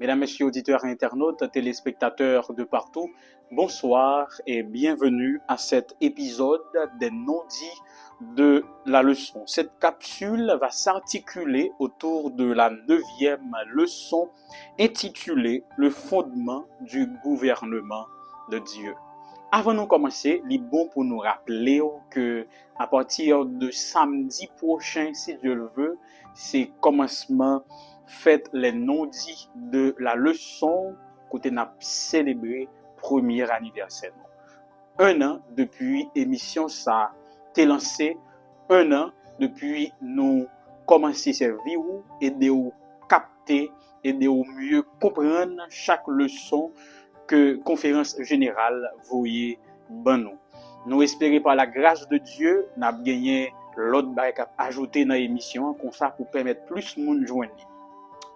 Mesdames, Messieurs, auditeurs et internautes, téléspectateurs de partout, bonsoir et bienvenue à cet épisode des non-dits de la leçon. Cette capsule va s'articuler autour de la 9e leçon intitulée « Le fondement du gouvernement de Dieu ». Avant de commencer, il est bon pour nous rappeler que à partir de samedi prochain, si Dieu le veut, c'est commencement faites les non-dits de la leçon côté n'a célébré premier anniversaire. 1 an depuis émission ça t'est lancé, 1 an depuis nous commencer servir et de capter et de mieux comprendre chaque leçon que conférence générale voyez ben nous. Nous espérons par la grâce de Dieu n'a gagné l'autre bail à ajouter dans l'émission comme ça pour permettre plus monde joindre.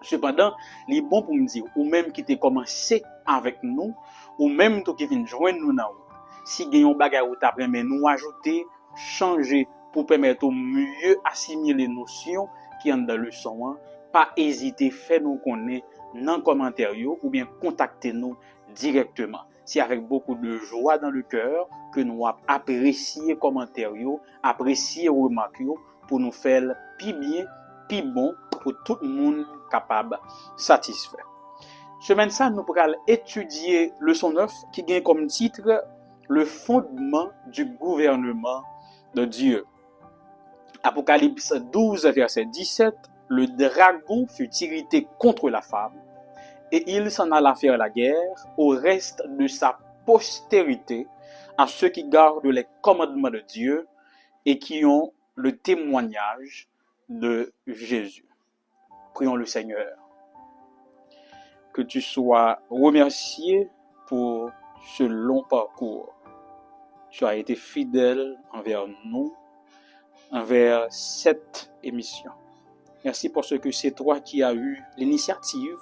Cependant, il est bon pour me dire, ou même qui t'a commencé avec nous, ou même toi qui viens joindre nous dans si vous avez un bagage ou t'après mais nous ajouter, changer pour permettre au mieux assimiler les notions qui sont dans le son, pas hésiter faire nous connaître dans commentaire ou bien contacter nous directement. C'est avec beaucoup de joie dans le cœur que nous apprécier commentaires, apprécier remarques pour nous faire plus bien, plus bon pour tout le monde capable satisfait. Semaine ça nous pourrons étudier leçon 9 qui gagne comme titre le fondement du gouvernement de Dieu. Apocalypse 12 verset 17, le dragon fut irrité contre la femme et il s'en alla faire la guerre au reste de sa postérité, à ceux qui gardent les commandements de Dieu et qui ont le témoignage de Jésus. Prions le Seigneur. Que tu sois remercié pour ce long parcours. Tu as été fidèle envers nous, envers cette émission. Merci pour ce que c'est toi qui as eu l'initiative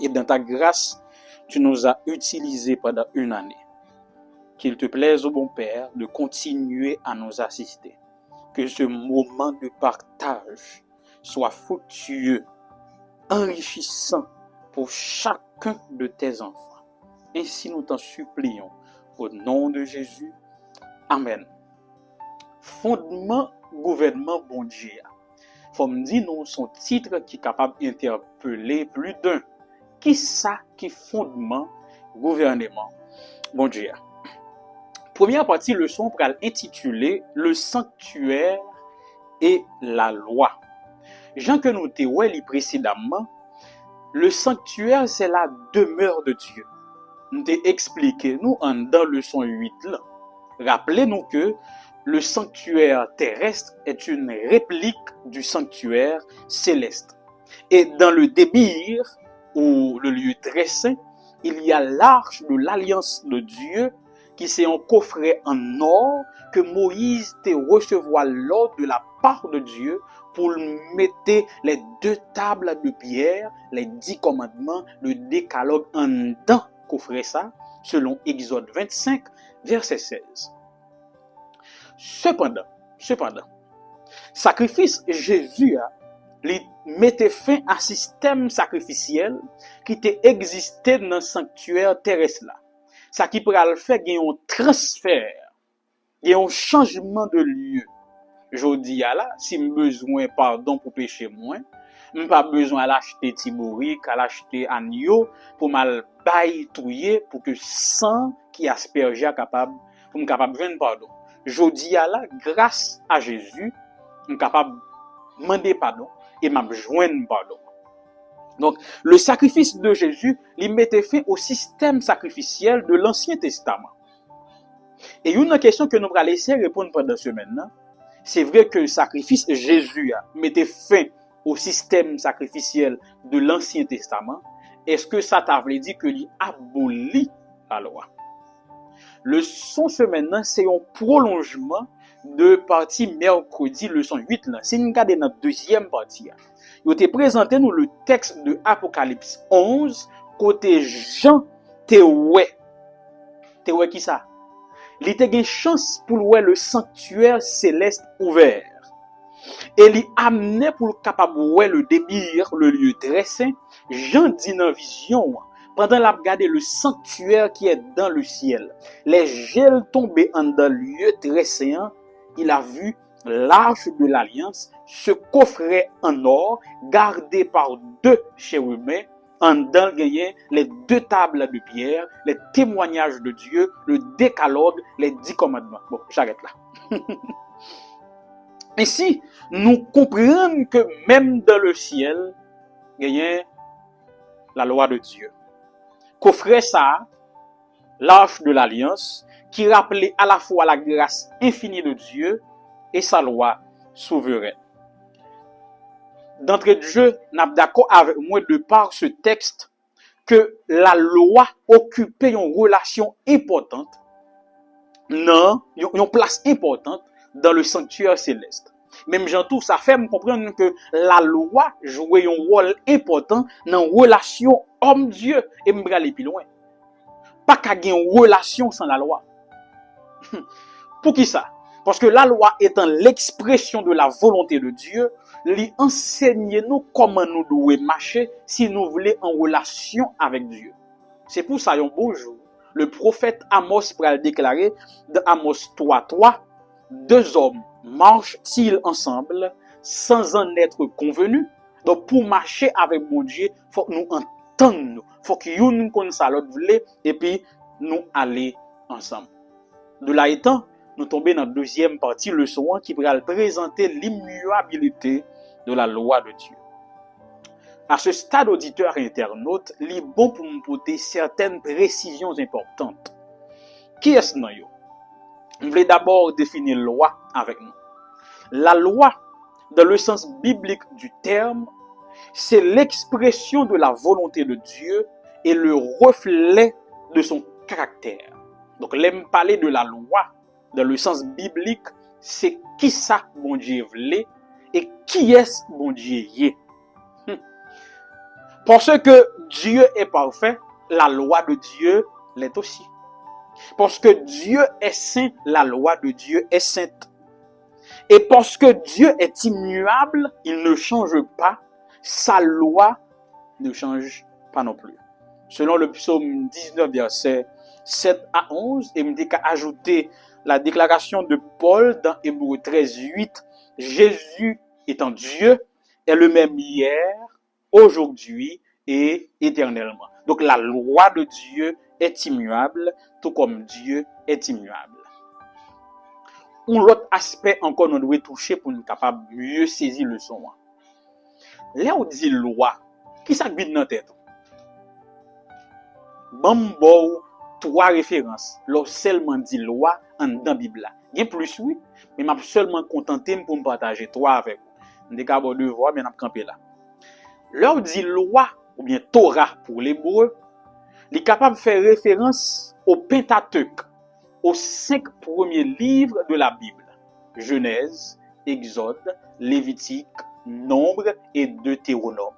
et dans ta grâce, tu nous as utilisés pendant 1 année. Qu'il te plaise, ô bon Père, de continuer à nous assister. Que ce moment de partage soit fructueux, enrichissant pour chacun de tes enfants. Ainsi nous t'en supplions au nom de Jésus. Amen. Fondement gouvernement bon Dieu. Faut me dire nous son titre qui est capable d'interpeller plus d'un. Qui ça qui fondement gouvernement bon Dieu. Première partie leçon pour intituler le sanctuaire et la loi. Jean que nous t'ai dit précédemment, le sanctuaire c'est la demeure de Dieu. Nous t'ai expliqué nous en dans leçon 8 là. Rappelez-nous que le sanctuaire terrestre est une réplique du sanctuaire céleste. Et dans le débir ou le lieu très saint, il y a l'arche de l'alliance de Dieu qui c'est un coffret en or que Moïse te recevoir l'ordre de la part de Dieu pour mettre les 2 tables de pierre, les 10 commandements, le décalogue en dedans coffret ça, selon Exode 25, verset 16. Cependant, sacrifice Jésus il mettait fin à système sacrificiel qui était existé dans le sanctuaire terrestre là. Ça qui pourra le faire gagne un transfert, gagne un changement de lieu. Jodi a là, si me besoin pardon pour pécher moins, m'pas pas besoin d'acheter tibourik, à l'acheter agneau pour mal bailler touyer pour que sang qui asperge capable pour me capable vendre pardon. Jodi a là, grâce à Jésus, me capable demander pardon et m'a joindre pardon. Donc, le sacrifice de Jésus, il mettait fin au système sacrificiel de l'Ancien Testament. Et une question que nous allons laisser répondre pendant ce maintenant, c'est vrai que le sacrifice Jésus mettait fin au système sacrificiel de l'Ancien Testament. Est-ce que ça t'a voulu dire que il abolit la loi? Le son ce maintenant, c'est un prolongement de partie mercredi, leçon 8 là. Si nous regardons notre deuxième partie, il était présenté nous le texte de Apocalypse 11, côté Jean Théoué. Théoué qui ça? Il était une chance pour le sanctuaire céleste ouvert. Et il amenait pour le capable ouais le débir, le lieu très saint. Jean dit dans vision, pendant la regarder le sanctuaire qui est dans le ciel, les gels tombés en dans le lieu très saint, il a vu l'arche de l'alliance, ce coffret en or, gardé par deux chérubins, en dedans gagné les deux tables de pierre, les témoignages de Dieu, le décalogue, les 10 commandements. Bon, j'arrête là. Ainsi, nous comprenons que même dans le ciel, il y a la loi de Dieu. Qu'offrait ça, l'arche de l'alliance, qui rappelait à la fois la grâce infinie de Dieu et sa loi souveraine. D'entrée de jeu, nous sommes d'accord avec moi de par ce texte que la loi occupait une relation importante, non, une place importante dans le sanctuaire céleste. Même Jean tout, ça fait me comprendre que la loi jouait un rôle important dans la relation homme-Dieu. Et me aller plus loin. Pas qu'à gagner une relation sans la loi. Pour qui ça? Parce que la loi étant l'expression de la volonté de Dieu, lui enseigne nous comment nous devons marcher si nous voulons en relation avec Dieu. C'est pour ça, un beau jour, le prophète Amos pourrait déclarer dans Amos 3:3, deux hommes marchent-ils ensemble sans en être convenus? Donc pour marcher avec mon Dieu, il faut que nous entendions, il faut que nous connaissions l'autre voulait et puis nous aller ensemble. De là étant, nous tombons dans la deuxième partie, leçon 1, qui va présenter l'immuabilité de la loi de Dieu. À ce stade, auditeur et internaute, il est bon pour nous porter certaines précisions importantes. Qui est-ce que nous? On voulait d'abord définir loi avec nous. La loi, dans le sens biblique du terme, c'est l'expression de la volonté de Dieu et le reflet de son caractère. Donc, l'aime parler de la loi, dans le sens biblique, c'est qui ça, bon Dieu, voulait et qui est-ce, bon Dieu, y est. Parce que Dieu est parfait, la loi de Dieu l'est aussi. Parce que Dieu est saint, la loi de Dieu est sainte. Et parce que Dieu est immuable, il ne change pas, sa loi ne change pas non plus. Selon le psaume 19, verset 7 à 11, et me dit qu'à ajouter la déclaration de Paul dans Hébreux 13, 8, Jésus étant Dieu est le même hier, aujourd'hui et éternellement. Donc la loi de Dieu est immuable, tout comme Dieu est immuable. Un autre aspect encore nous devons toucher pour nous capables mieux saisir le son. Là où dit loi, qui ça vient dans tête? Bon, trois références. Là seulement dit loi en dans Bible. Il y a plus oui, mais m'a seulement contenté pour me partager trois avec vous. On est capable de voir mais on a campé là. Là où dit loi ou bien Torah pour l'hébreu, il est capable de faire référence au Pentateuque, aux 5 premiers livres de la Bible. Genèse, Exode, Lévitique, Nombre et Deutéronome.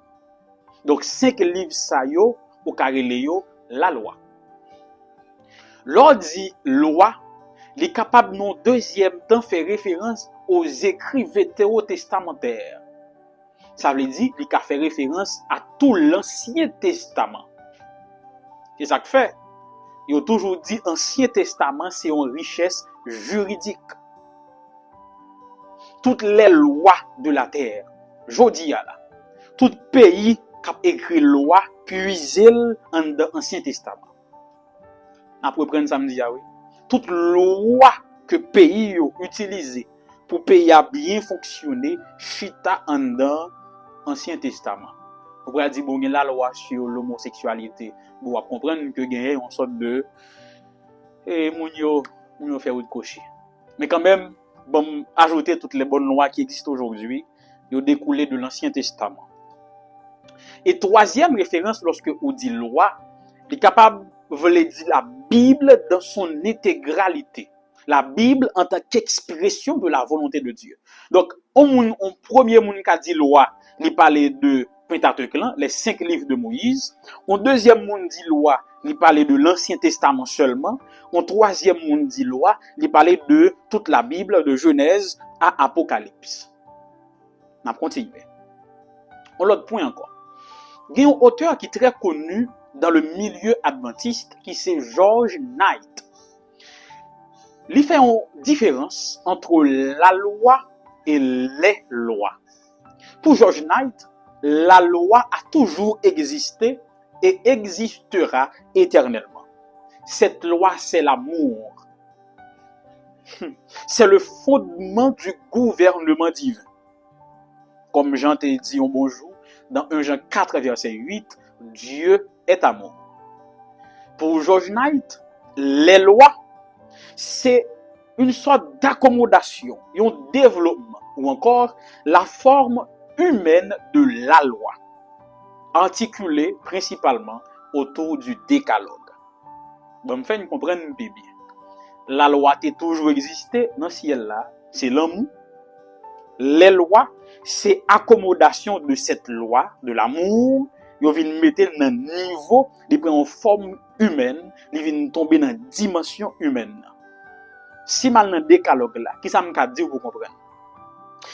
Donc 5 livres ça yo, au carré yo, la loi. L'on dit loi, il est capable non deuxième temps faire référence aux écrits vétérotestamentaires. Ça veut dire qu'il a fait référence à tout l'Ancien Testament. C'est ça que fait. Il a toujours dit Ancien Testament, c'est une richesse juridique. Toutes les lois de la terre, jodi là, tout pays qui a écrit loi, puisé dans l'Ancien Testament. Après prendre samedi, oui. Toute loi que pays a utilisé pour pays à bien fonctionner, chita en dans Ancien Testament. Vous pouvez dire, bon, la loi sur l'homosexualité. Vous pouvez comprendre que il y a une sorte de. Et moun yo fait ou de cocher. Mais quand même, bon, ajouter toutes les bonnes lois qui existent aujourd'hui, ils ont découlé de l'Ancien Testament. Et troisième référence, lorsque on dit loi, il est capable de dire la Bible dans son intégralité. La Bible en tant qu'expression de la volonté de Dieu. Donc, on premier monde qui a dit loi, il parlait de Pentateuque, les 5 livres de Moïse. En deuxième monde dit loi, il parlait de l'Ancien Testament seulement. En troisième monde dit loi, il parlait de toute la Bible, de Genèse à Apocalypse. On continue. On l'autre point encore. Il y a un auteur qui est très connu dans le milieu adventiste qui c'est George Knight. Il fait une différence entre la loi et les lois. Pour George Knight, la loi a toujours existé et existera éternellement. Cette loi, c'est l'amour. C'est le fondement du gouvernement divin. Comme Jean t'a dit un bonjour, dans 1 Jean 4, verset 8, Dieu est amour. Pour George Knight, les lois, c'est une sorte d'accommodation, un développement, ou encore la forme humaine de la loi, articulée principalement autour du décalogue. Bon, me fait comprendre bien. La loi a toujours existé dans le ciel là, c'est l'amour. Les lois, c'est accommodation de cette loi, de l'amour. Ils viennent mettre dans un niveau, ils prennent en forme humaine, ils viennent tomber dans une dimension humaine. Si mal dans décalogue là, qui ça me dit vous comprendre?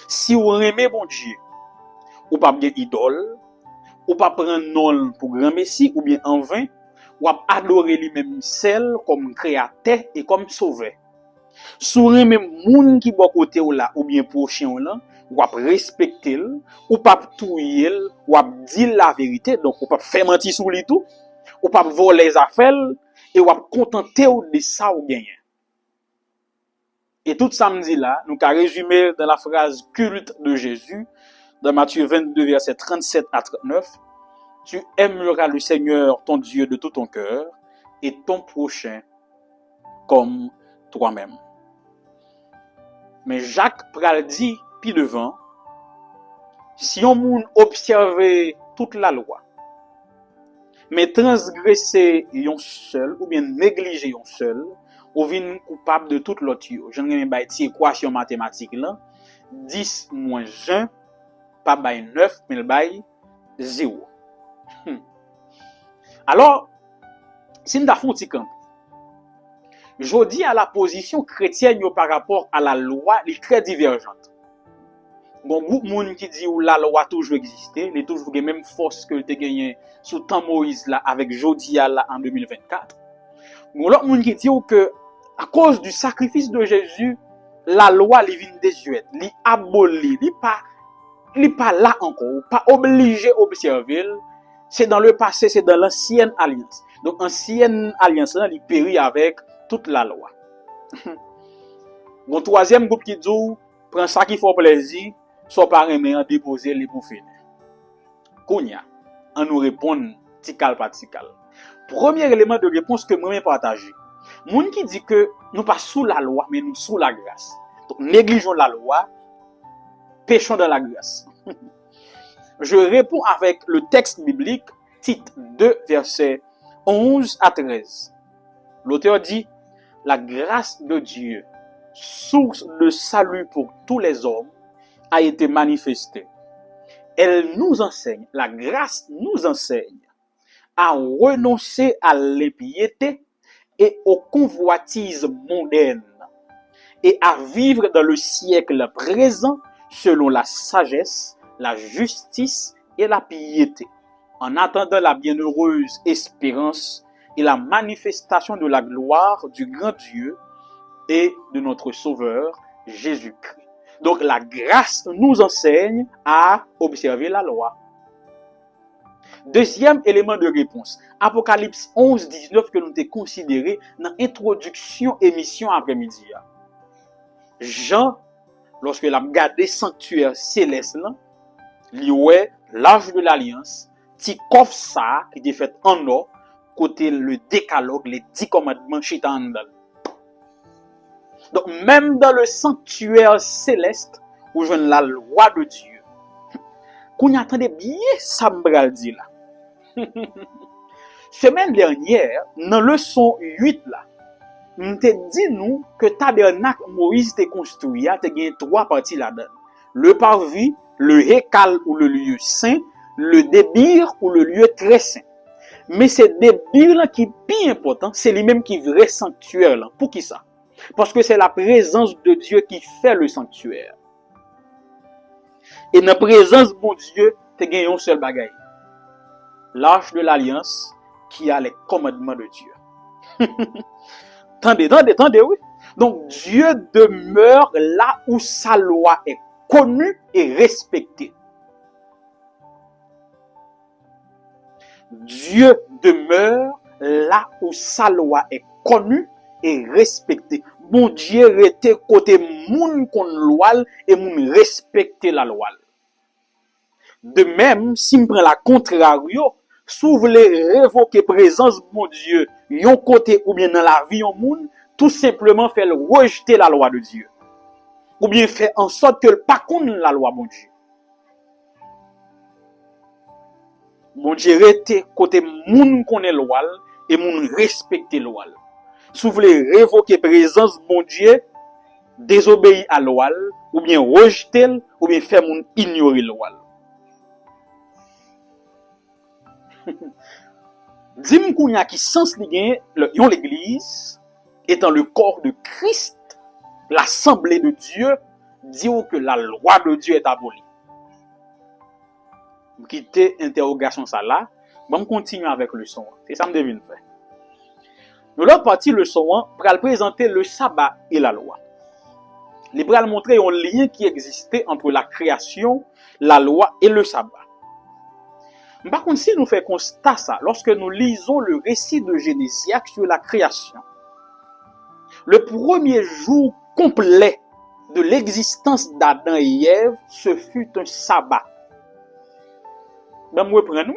Si vous aimez bon Dieu, ou pas bien idole, ou pas prendre non pour grand messie, ou bien en vain, ou adorer lui-même seul comme créateur et comme sauveur. Si vous aimez moun qui bon côté ou là, ou bien prochain là, ou respecter, ou pas touyer, ou dire la vérité, donc ou pas faire mentir sur lui tout, ou pas voler les affaires, et ou contenter de ça ou gagner. Et tout samedi là, nous avons résumé dans la phrase culte de Jésus, dans Matthieu 22, verset 37 à 39, tu aimeras le Seigneur, ton Dieu, de tout ton cœur, et ton prochain comme toi-même. Mais Jacques pral dit, puis devant, si on moun observer toute la loi, mais transgresser yon seul, ou bien négliger yon seul, ou vin coupable de toute l'autre. Je ne sais pas si équation mathématique là, 10 moins 1, pas by 9, mais by 0. Alors, si nous avons un camp, je dis à la position chrétienne par rapport à la loi, elle est très divergente. Bon, beaucoup de monde qui dit que la loi a toujours existé, elle a toujours la même force que elle a gagné sous temps Moïse là, avec Jodia là en 2024. Bon, l'autre monde qui dit que à cause du sacrifice de Jésus, la loi elle vient désuète, elle abolie, elle pas là encore, pas obligé d'observer. C'est dans le passé, c'est dans l'ancienne alliance. Donc, ancienne alliance là, elle périt avec toute la loi. Bon, troisième groupe qui dit, prend ça qui fait plaisir, soit par aimer en déposer les pour finir. Kounya, on nous répond tical par tical. Premier élément de réponse que moi-même partager. Moun qui dit que nous pas sous la loi, mais nous sous la grâce. Donc, négligeons la loi, péchons dans la grâce. Je réponds avec le texte biblique, Tite 2, versets 11 à 13. L'auteur dit, la grâce de Dieu, source de salut pour tous les hommes, a été manifestée. Elle nous enseigne, la grâce nous enseigne à renoncer à l'impiété et aux convoitises mondaines et à vivre dans le siècle présent selon la sagesse, la justice et la piété, en attendant la bienheureuse espérance et la manifestation de la gloire du grand Dieu et de notre Sauveur Jésus-Christ. Donc la grâce nous enseigne à observer la loi. Deuxième élément de réponse, Apocalypse 11, 19 que nous avons considéré dans l'introduction émission après-midi. Jean, lorsque il a regardé sanctuaire céleste, il ouais l'âge de l'alliance, ti coffre ça qui était fait en or, côté le décalogue, les 10 commandements chitan. Donc même dans le sanctuaire céleste, où je la loi de Dieu, qu'on attendait bien ça me dit là. Semaine dernière, dans le leçon 8 là, nous te dit nous que tabernacle Moïse te construit, te gagne 3 parties là-dedans. Le parvis, le hécal ou le lieu saint, le débir ou le lieu très saint. Mais c'est débir là qui est plus important, c'est lui-même qui est vrai sanctuaire là. Pour qui ça? Parce que c'est la présence de Dieu qui fait le sanctuaire. Et dans la présence de mon Dieu, tu as gagné un seul bagage. L'arche de l'alliance qui a les commandements de Dieu. Attendez, oui. Donc Dieu demeure là où sa loi est connue et respectée. Dieu demeure là où sa loi est connue et respectée. Bon Dieu était côté moun kon loi et moun respecter la loi. De même, si me prend la contrario, si vous voulez révoquer présence de mon Dieu, yon côté ou bien dans la vie yon moun, tout simplement fait rejeter la loi de Dieu. Ou bien fait en sorte que le pas connaît la loi mon Dieu. Mon Dieu était côté moun connaît loi et moun respecter loi. Si vous voulez révoquer présence de mon Dieu, désobéir à loi ou bien rejeter ou bien faire moun ignorer loi. Dis-moi qu'on y a qui sens l'église étant le corps de Christ, l'assemblée de Dieu, dit que la loi de Dieu est abolie. Vous quittez interrogation ça là, bon continuer avec le son. C'est ça me devine faire. Dans l'autre partie le son pour présenter le sabbat et la loi. Il va montrer un lien qui existait entre la création, la loi et le sabbat. Par contre, si nous faisons constat ça, lorsque nous lisons le récit de Génésiaque sur la création, le premier jour complet de l'existence d'Adam et Ève, ce fut un sabbat. Ben, moi, prenons.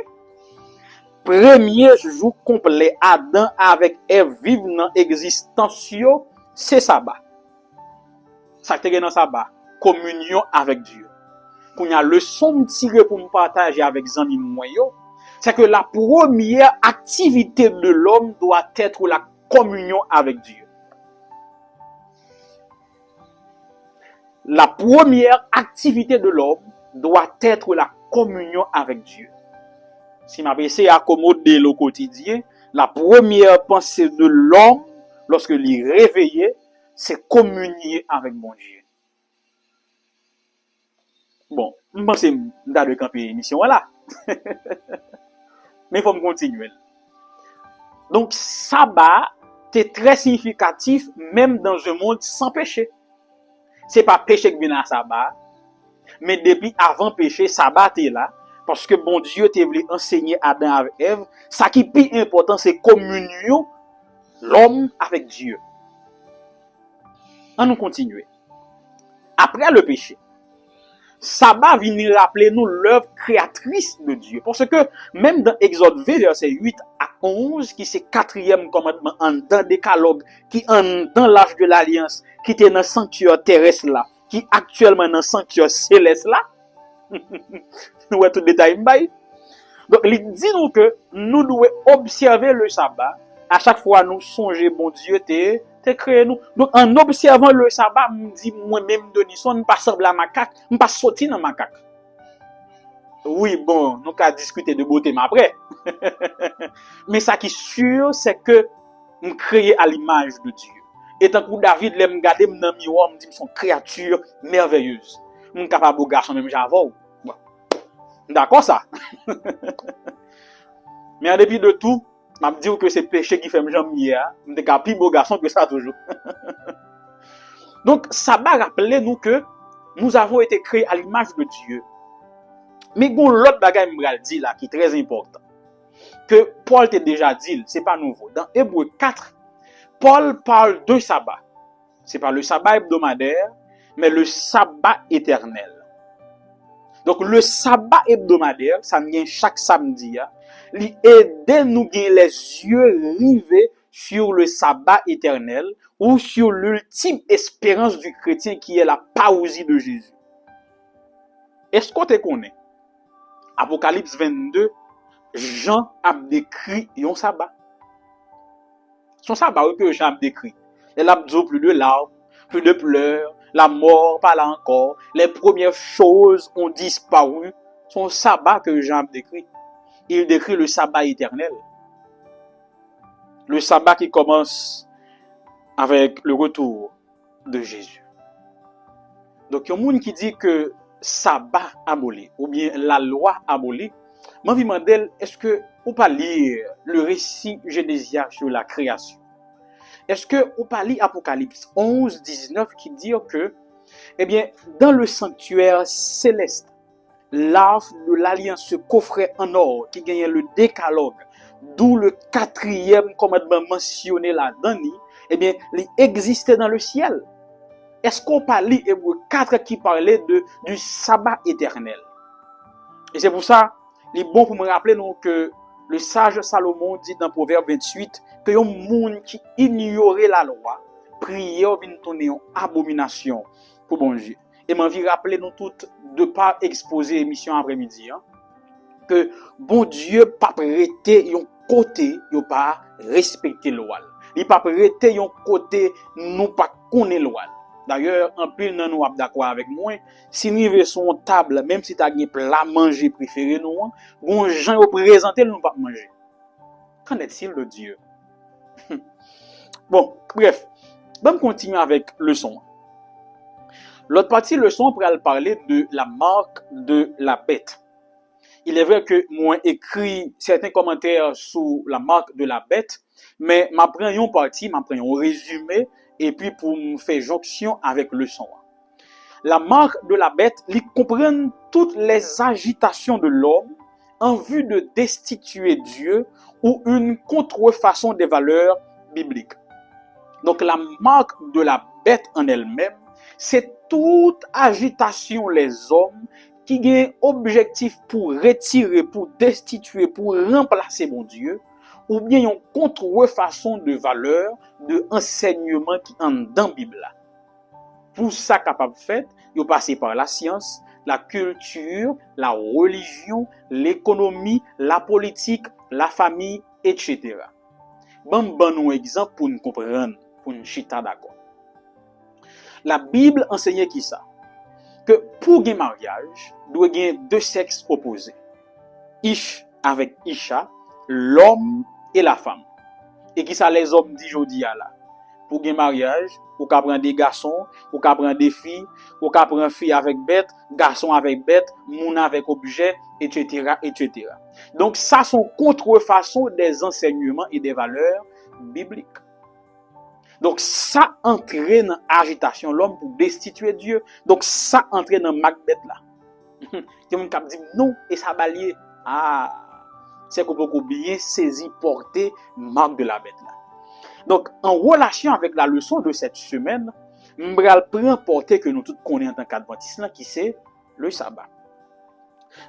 Premier jour complet, Adam avec Ève vivent dans l'existence, c'est sabbat. Ça te dans sabbat, communion avec Dieu. Qu'on y a leçon tirée pour me partager avec Zani Moyo, c'est que la première activité de l'homme doit être la communion avec Dieu. La première activité de l'homme doit être la communion avec Dieu. Si ma pensée accommoder le quotidien, la première pensée de l'homme, lorsque il est réveillé, c'est communier avec mon Dieu. Bon, je pense que je vais camper l'émission là. Mais il faut me continuer. Donc, sabbat, c'est très significatif, même dans un monde sans péché. Ce n'est pas péché qui vient à sabbat, mais depuis avant péché, sabbat est là, parce que bon Dieu t'a voulu enseigner Adam avec Ève. Ça qui est plus important, c'est communion, l'homme avec Dieu. On nous continue. Après le péché, sabbat vient rappeler nous l'œuvre créatrice de Dieu. Parce que même dans Exode 20, verset 8 à 11, qui c'est quatrième commandement en dans décalogue, qui en dans l'âge de l'alliance, qui était dans le sanctuaire terrestre là, qui actuellement dans le sanctuaire céleste là, nous avons tout détail. Donc, il dit nous que nous devons observer le sabbat. À chaque fois, nous songeons, bon Dieu, t'es créé nous. Donc, en observant le sabbat, me dit moi-même, Denison, ne pas sembler à macaque, ne pas sortir dans macaque. Oui, bon, nous avons discuté de beauté, mais après. Mais ça qui est sûr, c'est que nous créons à l'image de Dieu. Et tant que David l'aime regarder dans le miroir, me dit, son créature merveilleuse. Nous sommes capables de garçon, même j'avoue. Bon. D'accord, ça? Mais en dépit de tout, je me dis que c'est péché qui fait me jambe hier. Je suis un plus beau garçon que ça toujours. Donc, ça va rappeler nous que nous avons été créés à l'image de Dieu. Mais il y a l'autre bagage que dit là qui est très important. Que Paul t'a déjà dit, c'est pas nouveau. Dans Hébreux 4, Paul parle de sabbat. C'est pas le sabbat hebdomadaire, mais le sabbat éternel. Donc, le sabbat hebdomadaire, ça vient chaque samedi, il aide nous gagner les yeux rivés sur le sabbat éternel ou sur l'ultime espérance du chrétien qui est la parousie de Jésus. Est-ce qu'on te connaît? Apocalypse 22, Jean a décrit un sabbat. Son sabbat que Jean a décrit. Il a dit plus de larmes, plus de pleurs, la mort pas là encore, les premières choses ont disparu. Son sabbat que Jean a décrit. Il décrit le sabbat éternel. Le sabbat qui commence avec le retour de Jésus. Donc, il y a un monde qui dit que sabbat aboli, ou bien la loi abolie, moi, je me demande, est-ce que vous pas lire le récit génésiaque sur la création? Est-ce que vous pas lire Apocalypse 11, 19 qui dit que, eh bien, dans le sanctuaire céleste, l'arche de l'alliance, ce coffret en or qui gagnait le décalogue, d'où le quatrième commandement mentionné là-dedans, eh bien, il existait dans le ciel. Est-ce qu'on parle Hébreu 4 qui parlait du sabbat éternel? Et c'est pour ça, il est bon pour me rappeler donc, que le sage Salomon dit dans Proverbe 28 que un monde qui ignorait la loi, prière vient tourner en abomination pour bon Dieu. Et m'envie rappeler nous toutes de pas exposer émission après-midi, hein, que bon Dieu pas prêter un côté, il pas respecter loi. Il pas prêter un côté nous pas connaître loi. D'ailleurs, en pile nan nous d'accord avec moi, si nous vivons sur une table, même si tu as un plat manger préféré nous, bon gens au présenter nous pas manger. Qu'en est-il de Dieu? Bon, bref, on continue avec le son. L'autre partie leçon pour parler de la marque de la bête. Il est vrai que moi écrit certains commentaires sur la marque de la bête, mais m'apprends une partie, m'apprends un résumé et puis pour me faire jonction avec le son. La marque de la bête, il comprend toutes les agitations de l'homme en vue de destituer Dieu ou une contrefaçon des valeurs bibliques. Donc la marque de la bête en elle-même, c'est toute agitation les hommes qui ont objectif pour retirer, pour destituer, pour remplacer mon Dieu, ou bien une contrefaçon de valeurs, de enseignement qui en dans la Bible. Pour ça capable de faire, ils passent par la science, la culture, la religion, l'économie, la politique, la famille, etc. Bon un exemple pour nous comprendre, pour nous chita d'accord. La Bible enseigne qui ça? Que pour un mariage, doit y avoir deux sexes opposés. Ish avec Isha, l'homme et la femme. Et qui ça les hommes dit jodi à là? Pour un mariage, ou qu'à prendre des garçons, ou qu'à prendre des filles, ou qu'à prendre fille avec bête, garçon avec bête, moun avec objet, etc., etc. Donc ça sont contrefaçons des enseignements et des valeurs bibliques. Donc ça entraîne dans agitation l'homme pour destituer Dieu. Donc ça entraîne dans Macbeth là. Il y a un qui dit non et ça balaye. Ah, c'est qu'on peut bien saisir, porter marque de la bête là. Donc en relation avec la leçon de cette semaine, je vais prendre porter que nous tous connaissons en tant qu'adventistes là, qui c'est le sabbat.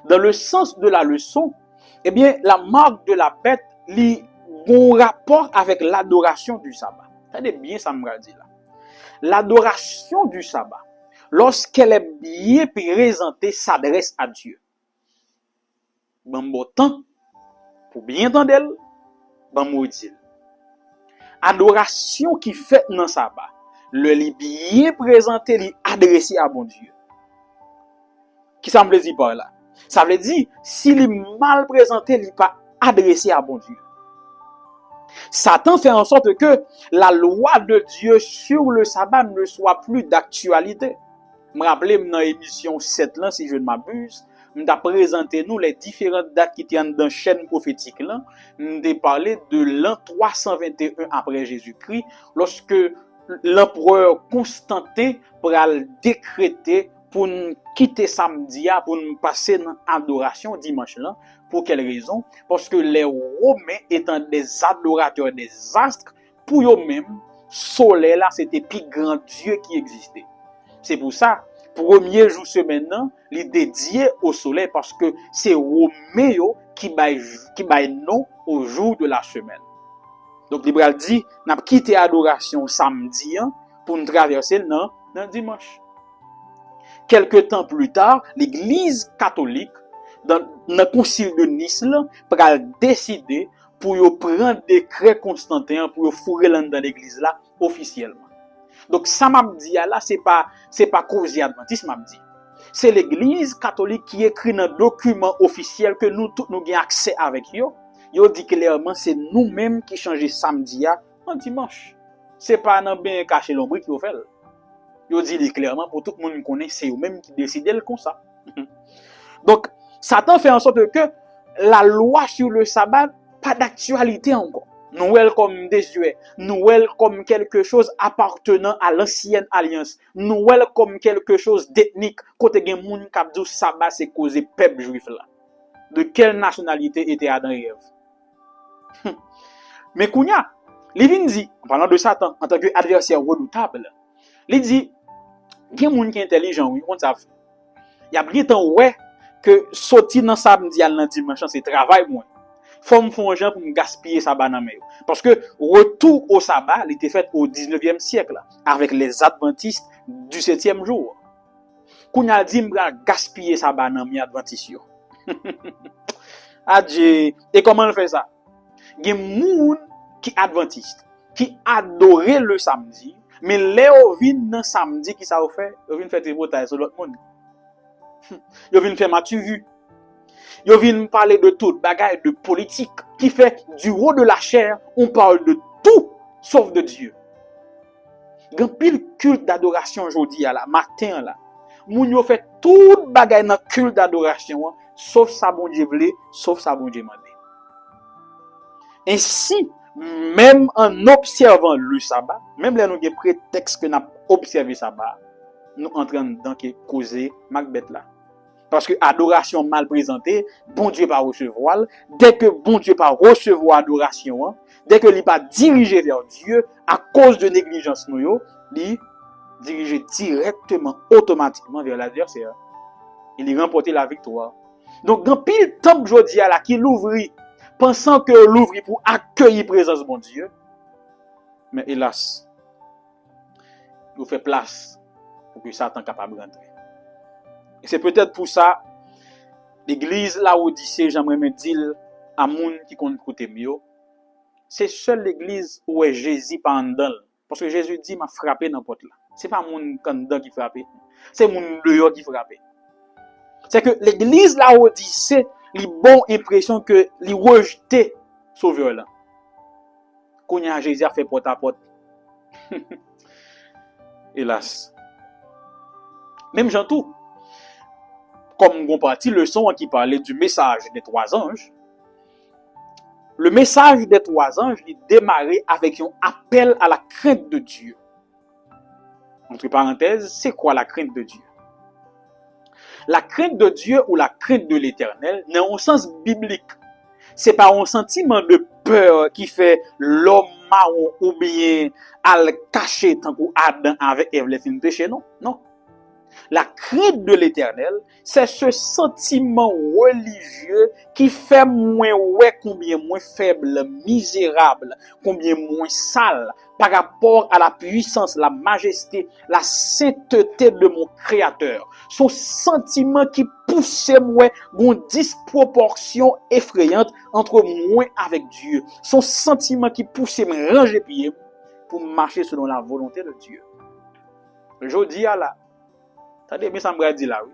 Dans le sens de la leçon, eh bien la marque de la bête li bon rapport avec l'adoration du sabbat. Regardez bien ça me dit là. L'adoration du sabbat, lorsqu'elle est bien présentée, s'adresse à Dieu. Bon temps, pour bien entendre elle, bon mot dit. Adoration qui fait dans le sabbat, le li bien présenté, li adressé à bon Dieu. Qui ça me dit par là? Ça veut dire, s'il est mal présenté, il n'est pas adressé à bon Dieu. Satan fait en sorte que la loi de Dieu sur le sabbat ne soit plus d'actualité. Je me rappelle dans l'émission 7 là, si je ne m'abuse, je t'ai présenté nous les différentes dates qui tiennent dans la chaîne prophétique là. Je t'ai parlé de l'an 321 après Jésus-Christ, lorsque l'empereur Constantin pourra décréter pour nous quitter samedi, pour nous passer dans l'adoration dimanche là. Pour quelle raison? Parce que les Romains étant des adorateurs des astres, pour eux-mêmes, soleil là, c'était le plus grand Dieu qui existait. C'est pour ça, premier jour semaine, il est dédié au soleil parce que c'est Roméo qui baille nom au jour de la semaine. Donc, l'Ibral dit, n'a quitté l'adoration samedi pour nous traverser dans dimanche. Quelque temps plus tard, l'Église catholique dans le concile de Nice pour décider pour prendre décret Constantin pour fourrer dans l'église là officiellement. Donc ça m'a dit là c'est pas cause adventiste m'a dit. C'est l'église catholique qui écrit dans document officiel que nous tous nous avons accès avec yo. Yo dit clairement c'est nous-mêmes qui changer samedi en dimanche. C'est pas dans bien caché l'ombre qui fait. Yo dit clairement pour tout le monde connaît, c'est eux-mêmes qui décident comme ça. Donc, Satan fait en sorte que la loi sur le sabbat, pas d'actualité encore. Noël comme désuet, Noël comme quelque chose appartenant à l'ancienne alliance, Noël comme quelque chose d'ethnique, côté gen moun k'ap di sabbat c'est causé peuple juif là. De quelle nationalité était Adam et Ève? Mais Kounya, li vin dit, en parlant de Satan en tant qu'adversaire redoutable, il dit, gen moun qui intelligent, oui, on savent. Y a bien temps ouais que sorti dans samedi à dans dimanche c'est travail moins. Faut me faire gens pour me gaspiller sabbat nan men. Parce que retour au sabbat, il était fait au 19e siècle avec les adventistes du 7e jour. Kounya dit m'bra gaspiller sabbat nan men adventistes yo. Adje, et comment on fait ça? Gen moun qui adventiste, qui adorait le samedi, mais Léo vin nan samedi qui ça ou fait, yo vin faire tripotage sur l'autre monde. Yo vin faire matu vu. Yo vin parler de tout, bagaille de politique, qui fait du haut de la chair, on parle de tout, sauf de Dieu. Gan pile culte d'adoration aujourd'hui, là, matin, là. Moun yo fait tout bagaille dans culte d'adoration, sauf ça bon Dieu vle, sauf ça bon Dieu mandé. Ainsi, même en observant le sabbat, même là nous avons prétexte que nous avons observé le sabbat, nous entrons dans que causer Macbeth là. Parce que adoration mal présentée, bon Dieu pas recevoir. Dès que bon Dieu pas recevoir adoration, dès que il pas dirigé vers Dieu à cause de négligence nous, il dirige directement, automatiquement vers l'adversaire. Il remporte la victoire. Donc dans pile temps jodi à la qui l'ouvrit, pensant que l'ouvrit pour accueillir présence de bon Dieu, mais hélas, il fait place pour que Satan capable de rentrer. Et c'est peut-être pour ça, l'église Laodicée, j'aimerais me dire à moun qui compte écouter mieux, c'est seule l'église où est Jésus pas en dedans. Parce que Jésus dit, m'a frappé dans la porte là. C'est pas moun candidat qui frappe, c'est moun dehors qui frappe. C'est que l'église Laodicée, li bon impression que li rejeté sauveur là. Kounya Jésus a fait porte à porte. Hélas. Même Jean tout. Comme on partit leçon qui parlait du message des trois anges. Le message des trois anges, il démarrait avec un appel à la crainte de Dieu. Entre parenthèses, c'est quoi la crainte de Dieu? La crainte de Dieu ou la crainte de l'Éternel, dans un sens biblique, c'est pas un sentiment de peur qui fait l'homme marron ou bien à le cacher tant que Adam avec Ève les fin péché, non, non. La crainte de l'Éternel, c'est ce sentiment religieux qui fait moins ouais, combien moins faible, misérable, combien moins sale par rapport à la puissance, la majesté, la sainteté de mon Créateur. Son sentiment qui pousse moi une disproportion effrayante entre moi avec Dieu. Son sentiment qui pousse me ranger pied pour marcher selon la volonté de Dieu. Je dis à la attendez, mais ça me dit là, oui.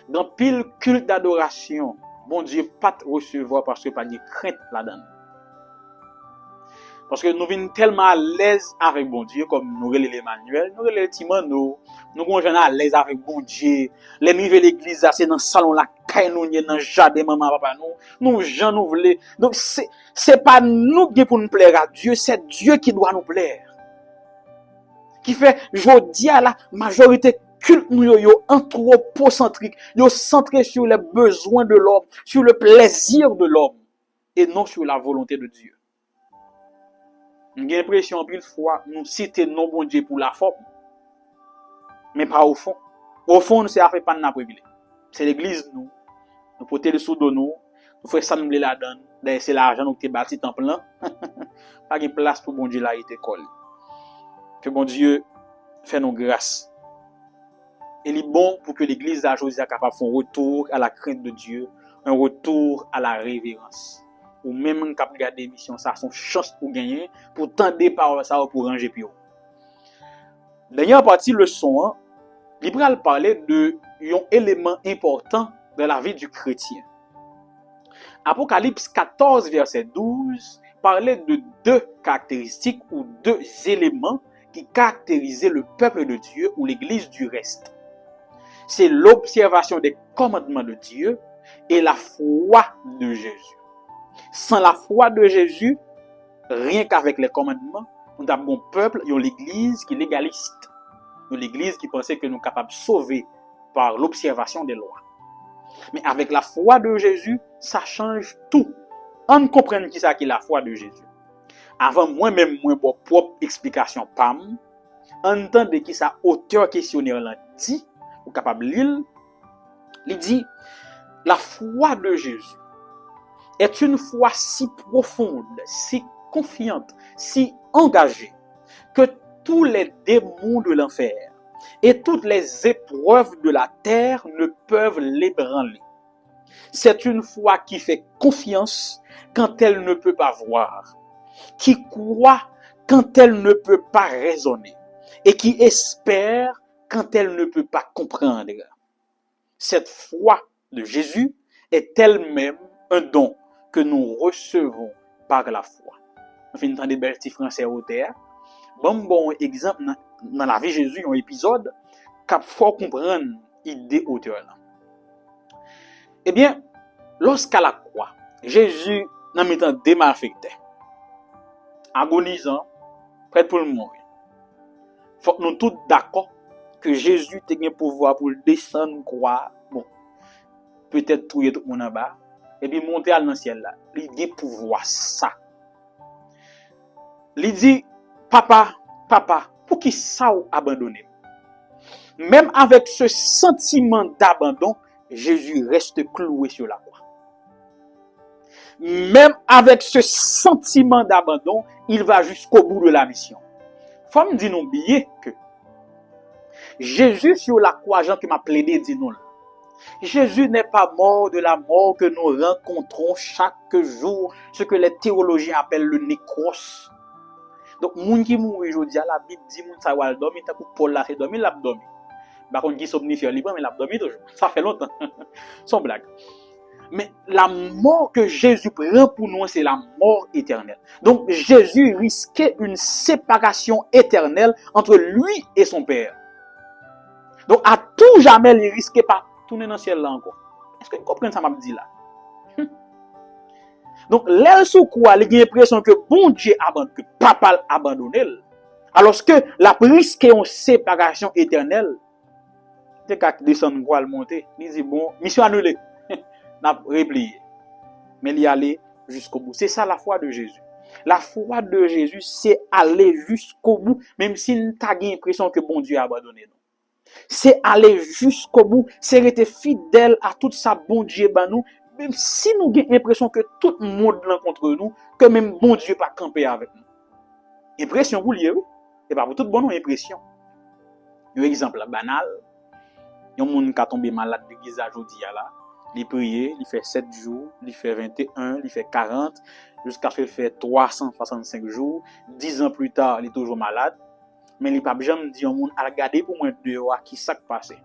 Dans pile culte d'adoration, bon Dieu pas te recevoir parce que pas de crainte là-dedans. Parce que nous venons tellement à l'aise avec bon Dieu, comme nous relèvons l'Emmanuel, nous relèvons Timon, nous sommes à l'aise avec bon Dieu. Les niveaux de l'église, c'est dans le salon, la caille, nous sommes dans le jardin, maman, papa, nous gens nous voulons. Donc, c'est pas nous qui pour nous plaire à Dieu, c'est Dieu qui doit nous plaire. Qui fait, je dis à la majorité culte nous yo anthropocentrique, yo centré sur les besoins de l'homme, sur le plaisir de l'homme et non sur la volonté de Dieu. J'ai l'impression pile fois nous citer non bon Dieu pour la forme, mais pas au fond. Au fond, c'est affaire pas de privilège. C'est l'église nous porter le sous de nous faire assembler la donne, c'est l'argent nous qui bâti temple là. Pas de place pour bon Dieu là était collé. Que bon Dieu fait nos grâces. Et il est bon pour que l'église de Josie soit capable de faire un retour à la crainte de Dieu, un retour à la révérence. Ou même quand vous regardez l'émission, ça a son chance pour gagner, pour tendre par ça pour ranger plus haut. Dernière partie leçon, il va parler de un élément important dans la vie du chrétien. Apocalypse 14, verset 12, parlait de deux caractéristiques ou deux éléments qui caractérisait le peuple de Dieu ou l'Église du reste. C'est l'observation des commandements de Dieu et la foi de Jésus. Sans la foi de Jésus, rien qu'avec les commandements, nous avons un peuple, l'Église qui est légaliste. L'Église qui pensait que nous sommes capables de sauver par l'observation des lois. Mais avec la foi de Jésus, ça change tout. On comprend qui ça qui est la foi de Jésus. Avant moi-même, moi, pour propre explication, pam, entendez qui ça auteur questionnaire là dit, ou capable de lire, il dit, la foi de Jésus est une foi si profonde, si confiante, si engagée, que tous les démons de l'enfer et toutes les épreuves de la terre ne peuvent l'ébranler. C'est une foi qui fait confiance quand elle ne peut pas voir, qui croit quand elle ne peut pas raisonner et qui espère quand elle ne peut pas comprendre. Cette foi de Jésus est elle-même un don que nous recevons par la foi. On fait des belles petits français au terre. Bon exemple dans la vie de Jésus, un épisode qu'il faut comprendre l'idée auteur là. Eh bien, lorsqu'à la croix, Jésus n'a mis un démalfecté, agonisant, prêt pour le mourir. Faut que nous tous d'accord que Jésus a le pouvoir pour descendre croix, bon, peut-être trouver tout le monde en bas, et puis monter dans le ciel là. Il a le pouvoir ça. Il dit, papa, pour qui ça ou abandonné? Même avec ce sentiment d'abandon, Jésus reste cloué sur la croix. Même avec ce sentiment d'abandon, il va jusqu'au bout de la mission. Faut me dire non bien que Jésus sur la croix, Jean qui m'a plaidé, dit non. Jésus n'est pas mort de la mort que nous rencontrons chaque jour, ce que les théologiens appellent le nécros. Donc, moun qui mourit aujourd'hui, la Bible dit moun sa wal dormi, ta kou Paul la fait dormir, l'a dormi. Par contre, qui somnifie libre, mais l'a dormi toujours. Ça fait longtemps. Sans blague. Mais la mort que Jésus prend pour nous, c'est la mort éternelle. Donc, Jésus risquait une séparation éternelle entre lui et son Père. Donc, à tout jamais, il risquait pas tourner dans le ciel là encore. Est-ce que vous comprenez ça m'a dit là? Donc, l'aile sous quoi, il a l'impression que bon Dieu abandonne, que papa a abandonné. Alors que la risque est une séparation éternelle. C'est qu'à descendre quoi le monter. Il dit bon, mission annulée. N'a replié. Mais il y allait jusqu'au bout. C'est ça la foi de Jésus. La foi de Jésus, c'est aller jusqu'au bout, même s'il t'a l'impression que bon Dieu a abandonné. C'est aller jusqu'au bout, c'est rester fidèle à tout ça bon Dieu ban nous, même si nous avons l'impression que tout le monde est contre nous, que même bon Dieu pas camper avec nous. Impression vous liez, oui? Et pas pour toute bonne impression. Un exemple banal, il y a un monde qui a tombé malade de guisa aujourd'hui là, il prie, il fait 7 jours, il fait 21, il fait 40, jusqu'à ce qu'il fait 365 jours, 10 ans plus tard, il est toujours malade. Mais il pas jamais dit au monde à regarder pour moi dehors qui s'est passé.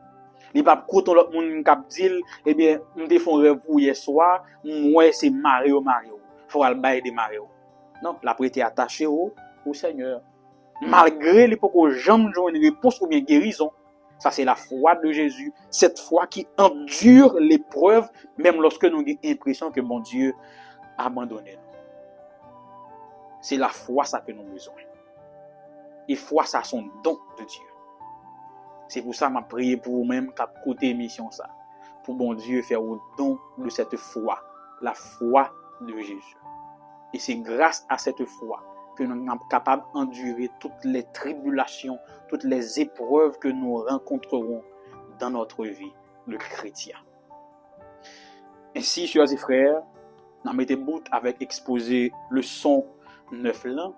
Il pas coton l'autre monde qui dit eh bien on te font rêve pour hier soir, moi c'est Mario. Faut aller bailler de Mario. Non, la prêté attaché au Seigneur. Malgré les poko jamais joindre une réponse ou bien guérison. Ça c'est la foi de Jésus, cette foi qui endure l'épreuve même lorsque nous avons l'impression que mon Dieu a abandonné nous. C'est la foi ça que nous avons besoin. Et foi, ça son don de Dieu. C'est pour ça que je prie pour vous-même qu'à côté émission ça. Pour bon Dieu faire au don de cette foi. La foi de Jésus. Et c'est grâce à cette foi que nous sommes capables d'endurer toutes les tribulations, toutes les épreuves que nous rencontrerons dans notre vie de chrétien. Ainsi, chers et frères, nous mettons bout avec exposé leçon 9 là.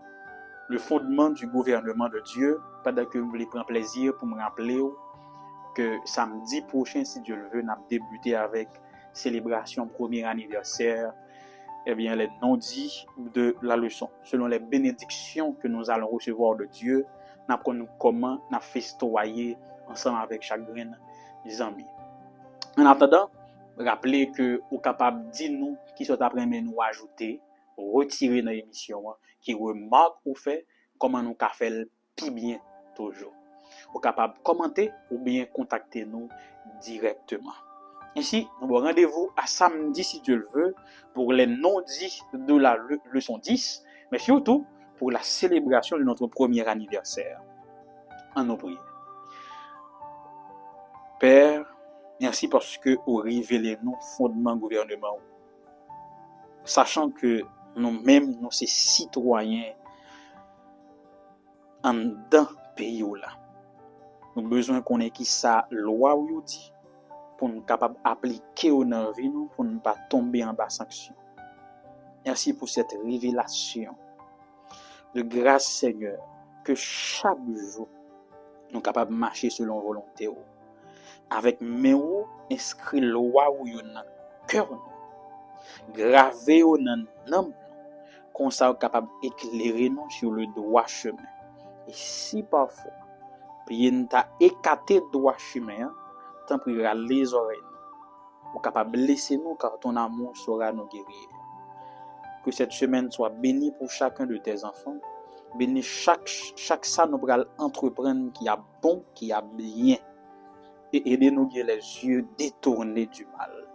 Le fondement du gouvernement de Dieu, pendant que vous voulez prendre plaisir pour me rappeler que samedi prochain, si Dieu le veut, nous allons débuter avec célébration premier anniversaire, eh bien, les non-dits de la leçon. Selon les bénédictions que nous allons recevoir de Dieu, nous apprenons comment nous festoyer ensemble avec chacun des amis. En attendant, rappelez que vous êtes capable de dire nous qui sont après nous ajouter, retirer dans l'émission, qui remarque ou fait comment nous avons fait plus bien toujours. Vous êtes capable de commenter ou bien contacter nous directement. Ainsi, nous vous rendez-vous à samedi si Dieu le veut pour les non-dits de la leçon 10, mais surtout pour la célébration de notre premier anniversaire. En nos prières. Père, merci parce que vous révélez nos fondements gouvernement. Sachant que nous-mêmes, nous sommes citoyens en d'un pays là. Nous avons besoin qu'on ait qui sa loi ou dit pour nous capables d'appliquer dans notre vie pour ne pas tomber en bas sanction. Merci pour cette révélation de grâce Seigneur que chaque jour nous sommes capables de marcher selon volonté avec mes inscrit loi ou dans cœur gravé dans nom comme ça capable d'éclairer nous sur le droit chemin. Et si parfois bien t'a écarté droit chemin, tant prira les oreilles ou capable laisser nous car ton amour saura nous guérir. Que cette semaine soit bénie pour chacun de tes enfants. Bénis chaque ça nous pourra entreprendre qui a bon, qui a bien. Et aidez-nous les yeux détournés du mal.